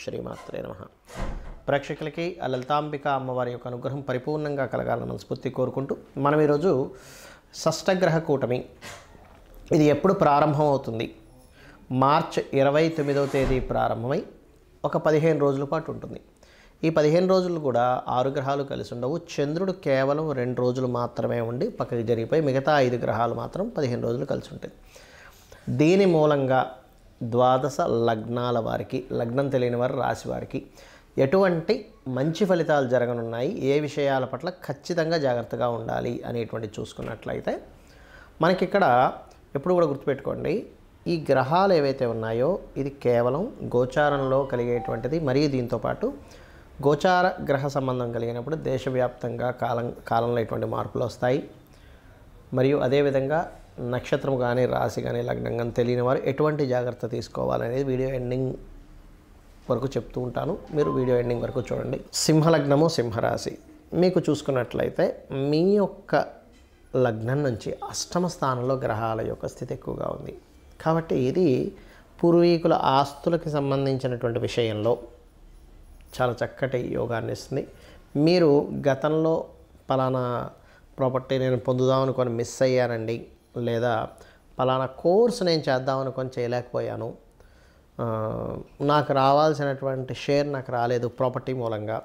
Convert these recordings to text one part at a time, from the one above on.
శ్రీమాత్రే నమః. ప్రేక్షకులకి ఆ లలితాంబిక అమ్మవారి యొక్క అనుగ్రహం పరిపూర్ణంగా కలగాలని మనస్ఫూర్తి కోరుకుంటూ మనం ఈరోజు షష్టగ్రహ కూటమి ఇది ఎప్పుడు ప్రారంభం అవుతుంది? మార్చ్ 29వ తేదీ ప్రారంభమై ఒక 15 రోజుల పాటు ఉంటుంది. ఈ 15 రోజులు కూడా 6 గ్రహాలు కలిసి ఉండవు. చంద్రుడు కేవలం 2 రోజులు మాత్రమే ఉండి పక్కకి జరిగిపోయి మిగతా 5 గ్రహాలు మాత్రం 15 రోజులు కలిసి ఉంటాయి. దీని మూలంగా ద్వాదశ లగ్నాల వారికి, లగ్నం తెలియని వారి రాశి వారికి ఎటువంటి మంచి ఫలితాలు జరగనున్నాయి, ఏ విషయాల పట్ల ఖచ్చితంగా జాగ్రత్తగా ఉండాలి అనేటువంటి చూసుకున్నట్లయితే మనకిక్కడ ఎప్పుడు కూడా గుర్తుపెట్టుకోండి, ఈ గ్రహాలు ఏవైతే ఉన్నాయో ఇది కేవలం గోచారంలో కలిగేటువంటిది. మరియు దీంతోపాటు గోచార గ్రహ సంబంధం కలిగినప్పుడు దేశవ్యాప్తంగా కాలంలో ఎటువంటి మార్పులు వస్తాయి. మరియు అదేవిధంగా నక్షత్రం కానీ రాశి కానీ లగ్నం కానీ తెలియని వారు ఎటువంటి జాగ్రత్త తీసుకోవాలనేది వీడియో ఎండింగ్ వరకు చెప్తూ ఉంటాను. మీరు వీడియో ఎండింగ్ వరకు చూడండి. సింహలగ్నము, సింహరాశి మీకు చూసుకున్నట్లయితే మీ యొక్క లగ్నం నుంచి అష్టమ స్థానంలో గ్రహాల యొక్క స్థితి ఎక్కువగా ఉంది. కాబట్టి ఇది పూర్వీకుల ఆస్తులకి సంబంధించినటువంటి విషయంలో చాలా చక్కటి యోగాన్ని ఇస్తుంది. మీరు గతంలో పలానా ప్రాపర్టీ నేను పొందుదాం అనుకొని మిస్ అయ్యానండి, లేదా పలానా కోర్స్ నేను చేద్దాం అనుకొని చేయలేకపోయాను, నాకు రావాల్సినటువంటి షేర్ నాకు రాలేదు ప్రాపర్టీ మూలంగా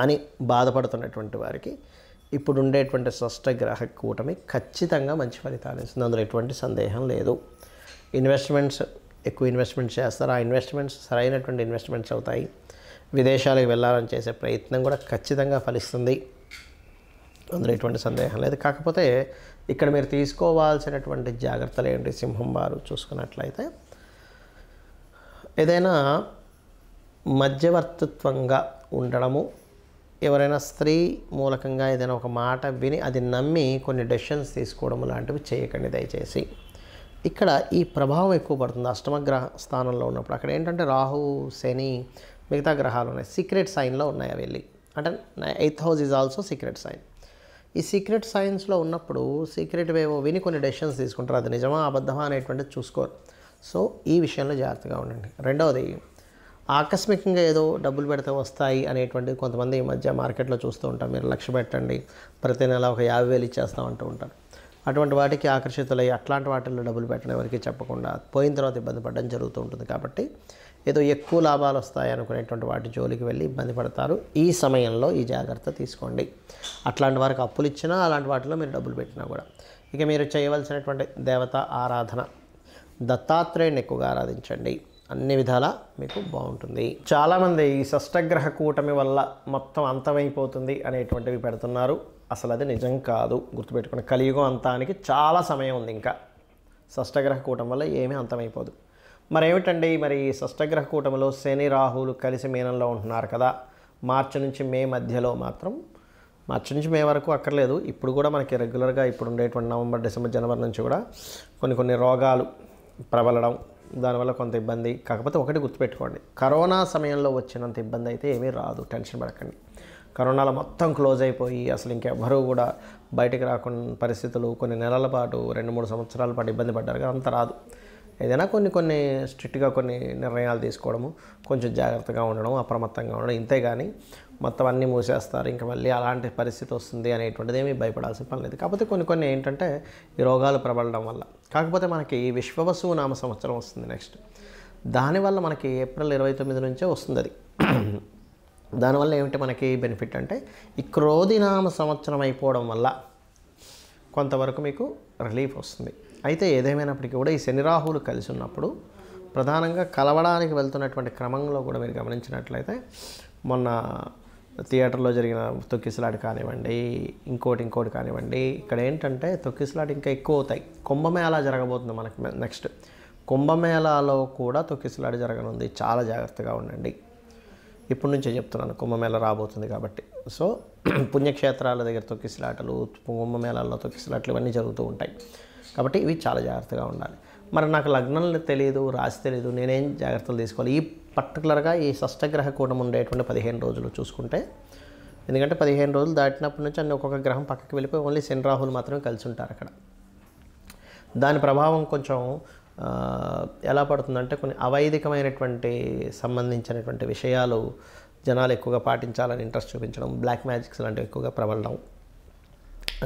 అని బాధపడుతున్నటువంటి వారికి ఇప్పుడు ఉండేటువంటి షష్టగ్రహ కూటమి ఖచ్చితంగా మంచి ఫలితాలు ఇస్తుంది. అందులో ఎటువంటి సందేహం లేదు. ఎక్కువ ఇన్వెస్ట్మెంట్స్ చేస్తారు. ఆ ఇన్వెస్ట్మెంట్స్ సరైనటువంటి ఇన్వెస్ట్మెంట్స్ అవుతాయి. విదేశాలకు వెళ్ళాలని చేసే ప్రయత్నం కూడా ఖచ్చితంగా ఫలిస్తుంది. అందులో ఎటువంటి సందేహం లేదు. కాకపోతే ఇక్కడ మీరు తీసుకోవాల్సినటువంటి జాగ్రత్తలు ఏంటి? సింహం వారు చూసుకున్నట్లయితే ఏదైనా మధ్యవర్తిత్వంగా ఉండడము, ఎవరైనా స్త్రీ మూలకంగా ఏదైనా ఒక మాట విని అది నమ్మి కొన్ని డెసిషన్స్ తీసుకోవడం లాంటివి చేయకండి దయచేసి. ఇక్కడ ఈ ప్రభావం ఎక్కువ పడుతుంది అష్టమగ్రహ స్థానంలో ఉన్నప్పుడు. అక్కడ ఏంటంటే రాహు, శని, మిగతా గ్రహాలు ఉన్నాయి, సీక్రెట్ సైన్లో ఉన్నాయి. అవి వెళ్ళి అంటే 8th house is also secret sign. ఈ సీక్రెట్ సైన్స్లో ఉన్నప్పుడు సీక్రెట్ వేవో విని కొన్ని డెసిషన్స్ తీసుకుంటారు. అది నిజమా అబద్ధమా అనేటువంటిది చూసుకోరు. సో ఈ విషయంలో జాగ్రత్తగా ఉండండి. రెండవది, ఆకస్మికంగా ఏదో డబ్బులు పెడితే వస్తాయి అనేటువంటిది కొంతమంది ఈ మధ్య మార్కెట్లో చూస్తూ ఉంటారు. మీరు 1,00,000 పెట్టండి, ప్రతి నెల ఒక 50,000 ఇచ్చేస్తామంటూ ఉంటారు. అటువంటి వాటికి ఆకర్షితులై అట్లాంటి వాటిల్లో డబ్బులు పెట్టడం ఎవరికి చెప్పకుండా పోయిన తర్వాత ఇబ్బంది పడడం జరుగుతూ ఉంటుంది. కాబట్టి ఏదో ఎక్కువ లాభాలు వస్తాయి అనుకునేటువంటి వాటి జోలికి వెళ్ళి ఇబ్బంది పడతారు. ఈ సమయంలో ఈ జాగ్రత్త తీసుకోండి. అట్లాంటి వారికి అప్పులు ఇచ్చినా, అలాంటి వాటిలో మీరు డబ్బులు పెట్టినా కూడా. ఇక మీరు చేయవలసినటువంటి దేవత ఆరాధన, దత్తాత్రేయుని ఎక్కువగా ఆరాధించండి. అన్ని విధాలా మీకు బాగుంటుంది. చాలామంది ఈ షష్టగ్రహ కూటమి వల్ల మొత్తం అంతమైపోతుంది అనేటువంటివి పెడుతున్నారు. అసలు అది నిజం కాదు. గుర్తుపెట్టుకోండి, కలియుగం అంతానికి చాలా సమయం ఉంది. ఇంకా షష్టగ్రహ కూటమి వల్ల ఏమీ అంతమైపోదు. మరి ఏమిటండి, మరి షష్టగ్రహ కూటమిలో శని రాహువులు కలిసి మీనంలో ఉంటున్నారు కదా. మార్చి నుంచి మే మధ్యలో మాత్రం, మార్చి నుంచి మే వరకు అక్కర్లేదు, ఇప్పుడు కూడా మనకి రెగ్యులర్గా ఇప్పుడు ఉండేటువంటి నవంబర్, డిసెంబర్, జనవరి నుంచి కూడా కొన్ని రోగాలు ప్రబలడం, దానివల్ల కొంత ఇబ్బంది. కాకపోతే ఒకటి గుర్తుపెట్టుకోండి, కరోనా సమయంలో వచ్చినంత ఇబ్బంది అయితే ఏమీ రాదు. టెన్షన్ పడకండి. కరోనాలో మొత్తం క్లోజ్ అయిపోయి అసలు ఇంకెవ్వరూ కూడా బయటకు రాకుండా పరిస్థితులు కొన్ని నెలల పాటు, 2-3 సంవత్సరాల పాటు ఇబ్బంది పడ్డారు కదా, అంత రాదు. ఏదైనా కొన్ని స్ట్రిక్ట్గా కొన్ని నిర్ణయాలు తీసుకోవడము, కొంచెం జాగ్రత్తగా ఉండడం, అప్రమత్తంగా ఉండడం, ఇంతే కానీ మొత్తం అన్నీ మూసేస్తారు ఇంకా మళ్ళీ అలాంటి పరిస్థితి వస్తుంది అనేటువంటిది ఏమీ భయపడాల్సిన పని లేదు. కాకపోతే కొన్ని ఏంటంటే ఈ రోగాలు ప్రబలడం వల్ల. కాకపోతే మనకి విశ్వవసు నామ సంవత్సరం వస్తుంది నెక్స్ట్. దానివల్ల మనకి ఏప్రిల్ 29 నుంచే వస్తుంది అది. దానివల్ల ఏమిటి మనకి బెనిఫిట్ అంటే, ఈ క్రోధినామ సంవత్సరం అయిపోవడం వల్ల కొంతవరకు మీకు రిలీఫ్ వస్తుంది. అయితే ఏదేమైనప్పటికీ కూడా ఈ శని రాహువులు కలిసి ఉన్నప్పుడు ప్రధానంగా కలవడానికి వెళ్తున్నటువంటి క్రమంలో కూడా మీరు గమనించినట్లయితే, మొన్న థియేటర్లో జరిగిన తొక్కిసలాట కానివ్వండి, ఇంకోటి కానివ్వండి, ఇక్కడ ఏంటంటే తొక్కిసలాట ఇంకా ఎక్కువ అవుతాయి. కుంభమేళా జరగబోతుంది మనకి నెక్స్ట్. కుంభమేళాలో కూడా తొక్కిసలాట జరగనుంది. చాలా జాగ్రత్తగా ఉండండి. ఇప్పటి నుంచే చెప్తున్నాను, కుంభమేళా రాబోతుంది కాబట్టి. సో పుణ్యక్షేత్రాల దగ్గర తొక్కిసలాటలు, కుంభమేళాల్లో తొక్కిసలాటలు ఇవన్నీ జరుగుతూ ఉంటాయి. కాబట్టి ఇవి చాలా జాగ్రత్తగా ఉండాలి. మరి నాకు లగ్నం తెలియదు, రాశి తెలియదు, నేనేం జాగ్రత్తలు తీసుకోవాలి? ఈ పర్టికులర్గా ఈ షష్టగ్రహ కూటమి ఉండేటువంటి 15 రోజులు చూసుకుంటే, ఎందుకంటే 15 రోజులు దాటినప్పటి నుంచి అన్ని ఒక్కొక్క గ్రహం పక్కకి వెళ్ళిపోయి ఓన్లీ శని రాహువులు మాత్రమే కలిసి ఉంటారు అక్కడ. దాని ప్రభావం కొంచెం ఎలా పడుతుందంటే కొన్ని అవైదికమైనటువంటి సంబంధించినటువంటి విషయాలు జనాలు ఎక్కువగా పాటించాలని ఇంట్రెస్ట్ చూపించడం, బ్లాక్ మ్యాజిక్స్ లాంటివి ఎక్కువగా ప్రబలడం,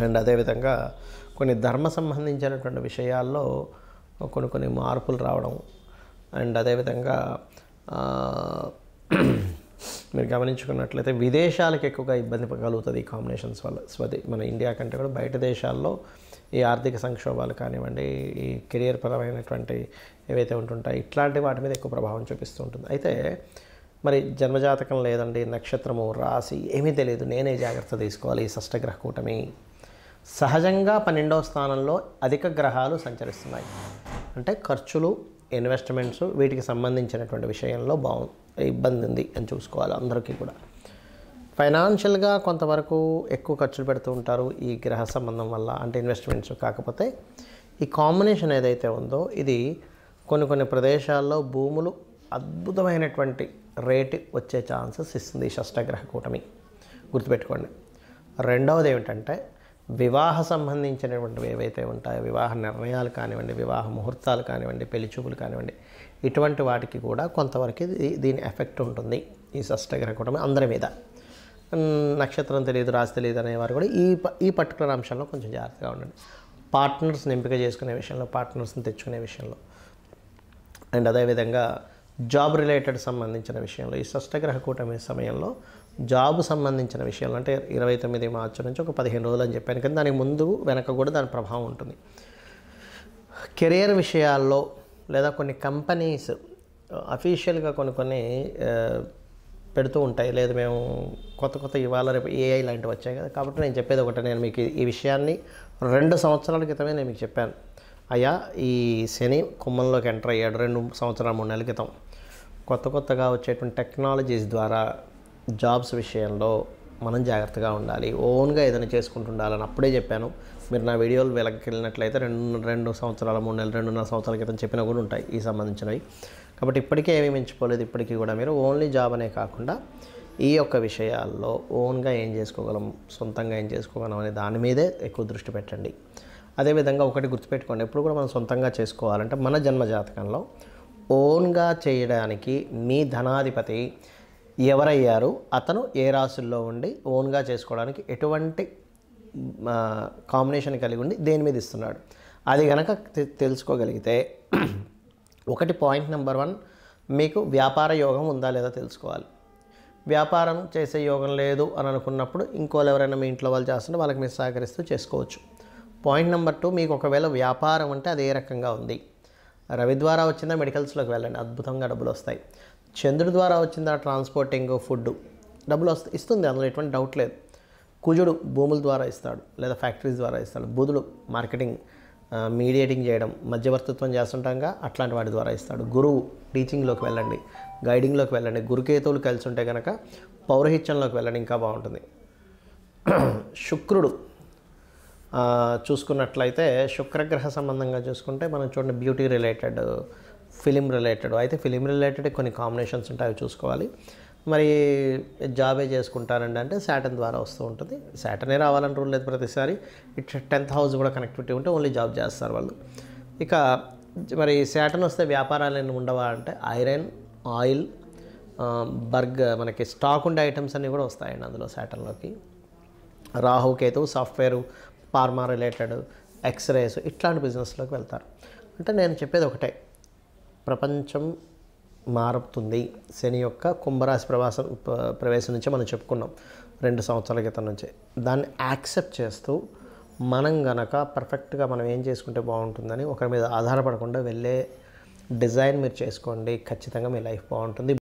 అండ్ అదేవిధంగా కొన్ని ధర్మ సంబంధించినటువంటి విషయాల్లో కొన్ని మార్పులు రావడం, అండ్ అదేవిధంగా మీరు గమనించుకున్నట్లయితే విదేశాలకు ఎక్కువగా ఇబ్బంది కలుగుతుంది ఈ కాంబినేషన్స్ వల్ల. మన ఇండియా కంటే కూడా బయట దేశాల్లో ఈ ఆర్థిక సంక్షోభాలు కానివ్వండి, ఈ కెరియర్ పరమైనటువంటి ఏవైతే ఉంటుంటాయి ఇట్లాంటి వాటి మీద ఎక్కువ ప్రభావం చూపిస్తూ ఉంటుంది. అయితే మరి జన్మజాతకం లేదండి, నక్షత్రము రాశి ఏమీ తెలియదు, నేనే జాగ్రత్త తీసుకోవాలి. ఈ షష్టగ్రహ కూటమి సహజంగా 12వ స్థానంలో అధిక గ్రహాలు సంచరిస్తున్నాయి. అంటే ఖర్చులు, ఇన్వెస్ట్మెంట్స్ వీటికి సంబంధించినటువంటి విషయంలో ఇబ్బంది ఉంది అని చూసుకోవాలి. అందరికీ కూడా ఫైనాన్షియల్గా కొంతవరకు ఎక్కువ ఖర్చులు పెడుతూ ఉంటారు ఈ గ్రహ సంబంధం వల్ల, అంటే ఇన్వెస్ట్మెంట్స్. కాకపోతే ఈ కాంబినేషన్ ఏదైతే ఉందో ఇది కొన్ని ప్రదేశాల్లో భూములు అద్భుతమైనటువంటి రేటు వచ్చే ఛాన్సెస్ ఇస్తుంది ఈ షష్టగ్రహ కూటమి, గుర్తుపెట్టుకోండి. రెండవది ఏమిటంటే వివాహ సంబంధించినటువంటివి ఏవైతే ఉంటాయో, వివాహ నిర్ణయాలు కానివ్వండి, వివాహ ముహూర్తాలు కానివ్వండి, పెళ్లి చూపులు కానివ్వండి, ఇటువంటి వాటికి కూడా కొంతవరకు దీని ఎఫెక్ట్ ఉంటుంది ఈ షష్టగ్రహ కూటమి అందరి మీద. నక్షత్రం తెలియదు, రాశి తెలియదు అనేవారు కూడా ఈ పర్టికులర్ అంశంలో కొంచెం జాగ్రత్తగా ఉండండి. పార్ట్నర్స్ని ఎంపిక చేసుకునే విషయంలో, పార్ట్నర్స్ని తెచ్చుకునే విషయంలో, అండ్ అదేవిధంగా జాబ్ రిలేటెడ్ సంబంధించిన విషయంలో ఈ షష్టగ్రహ కూటమి సమయంలో జాబ్ సంబంధించిన విషయంలో, అంటే 29 మార్చి నుంచి ఒక 15 రోజులు అని చెప్పాను కానీ దానికి ముందు వెనక కూడా దాని ప్రభావం ఉంటుంది. కెరియర్ విషయాల్లో లేదా కొన్ని కంపెనీస్ అఫీషియల్గా కొన్ని పెడుతూ ఉంటాయి, లేదు మేము కొత్త ఇవాళ రేపు ఏఐ లాంటివి వచ్చాయి కదా. కాబట్టి నేను చెప్పేది ఒకటి, నేను మీకు ఈ విషయాన్ని 2 సంవత్సరాల క్రితమే నేను మీకు చెప్పాను. అయ్యా ఈ శని కుంభంలోకి ఎంటర్ అయ్యాడు 2 సంవత్సరాలు 3 నెలల క్రితం. కొత్తగా వచ్చేటువంటి టెక్నాలజీస్ ద్వారా జాబ్స్ విషయంలో మనం జాగ్రత్తగా ఉండాలి, ఓన్గా ఏదైనా చేసుకుంటుండాలని అప్పుడే చెప్పాను. మీరు నా వీడియోలు వెనక్కి వెళ్ళినట్లయితే 2 సంవత్సరాల 3 నెలలు 2.5 సంవత్సరాల క్రితం చెప్పినా కూడా ఉంటాయి ఈ సంబంధించినవి. కాబట్టి ఇప్పటికే ఏమీ మించిపోలేదు. ఇప్పటికీ కూడా మీరు ఓన్లీ జాబ్ అనే కాకుండా ఈ యొక్క విషయాల్లో ఓన్గా ఏం చేసుకోగలం, సొంతంగా ఏం చేసుకోగలం అనే దాని మీదే ఎక్కువ దృష్టి పెట్టండి. అదేవిధంగా ఒకటి గుర్తుపెట్టుకోండి, ఎప్పుడు కూడా మనం సొంతంగా చేసుకోవాలంటే మన జన్మజాతకంలో ఓన్గా చేయడానికి మీ ధనాధిపతి ఎవరయ్యారు, అతను ఏ రాశుల్లో ఉండి ఓన్గా చేసుకోవడానికి ఎటువంటి కాంబినేషన్ కలిగి ఉండి దేని మీద ఇస్తున్నాడు, అది కనుక తెలుసుకోగలిగితే ఒకటి పాయింట్ నెంబర్ 1 మీకు వ్యాపార యోగం ఉందా లేదా తెలుసుకోవాలి. వ్యాపారం చేసే యోగం లేదు అని అనుకున్నప్పుడు ఇంకోళ్ళు ఎవరైనా మీ ఇంట్లో వాళ్ళు చేస్తుంటే వాళ్ళకి మీరు సహకరిస్తూ చేసుకోవచ్చు. పాయింట్ నెంబర్ 2, మీకు ఒకవేళ వ్యాపారం అంటే అది ఏ రకంగా ఉంది. రవి ద్వారా వచ్చిందా మెడికల్స్లోకి వెళ్ళండి, అద్భుతంగా డబ్బులు వస్తాయి. చంద్రుడి ద్వారా వచ్చిందా ట్రాన్స్పోర్టింగ్, ఫుడ్ డబ్బులు ఇస్తుంది, అందులో ఎటువంటి డౌట్ లేదు. కుజుడు భూముల ద్వారా ఇస్తాడు లేదా ఫ్యాక్టరీస్ ద్వారా ఇస్తాడు. బుధుడు మార్కెటింగ్, మీడియేటింగ్ చేయడం, మధ్యవర్తిత్వం చేస్తుంటాగా అట్లాంటి వాటి ద్వారా ఇస్తాడు. గురువు టీచింగ్లోకి వెళ్ళండి, గైడింగ్లోకి వెళ్ళండి. గురుకేతువులు కలిసి ఉంటే కనుక పౌరహిత్యంలోకి వెళ్ళండి, ఇంకా బాగుంటుంది. శుక్రుడు చూసుకున్నట్లయితే శుక్రగ్రహ సంబంధంగా చూసుకుంటే మనం చూడండి బ్యూటీ రిలేటెడ్, ఫిలిం రిలేటెడ్, అయితే ఫిలిం రిలేటెడ్ కొన్ని కాంబినేషన్స్ ఉంటాయి, అవి చూసుకోవాలి. మరి జాబే చేసుకుంటారండి అంటే శాటర్న్ ద్వారా వస్తూ ఉంటుంది. శాటర్నే రావాలని రూల్ లేదు ప్రతిసారి. ఇట్లా 10th హౌస్ కూడా కనెక్టివిటీ ఉంటే ఓన్లీ జాబ్ చేస్తారు వాళ్ళు. ఇక మరి శాటర్న్ వస్తే వ్యాపారాలు ఏమి ఉండవా అంటే ఐరన్, ఆయిల్, మనకి స్టాక్ ఉండే ఐటమ్స్ అన్నీ కూడా వస్తాయండి అందులో శాటర్న్లోకి. Rahu Ketu software, pharma related, x-rays ఇట్లాంటి బిజినెస్లోకి వెళ్తారు. అంటే నేను చెప్పేది ఒకటే, ప్రపంచం మారుతుంది. శని యొక్క కుంభరాశి ప్రవేశం నుంచి మనం చెప్పుకున్నాం 2 సంవత్సరాల క్రితం నుంచి. దాన్ని యాక్సెప్ట్ చేస్తూ మనం గనక పర్ఫెక్ట్గా మనం ఏం చేసుకుంటే బాగుంటుందని ఒకరి మీద ఆధారపడకుండా వెళ్ళే డిజైన్ మీరు చేసుకోండి, ఖచ్చితంగా మీ లైఫ్ బాగుంటుంది.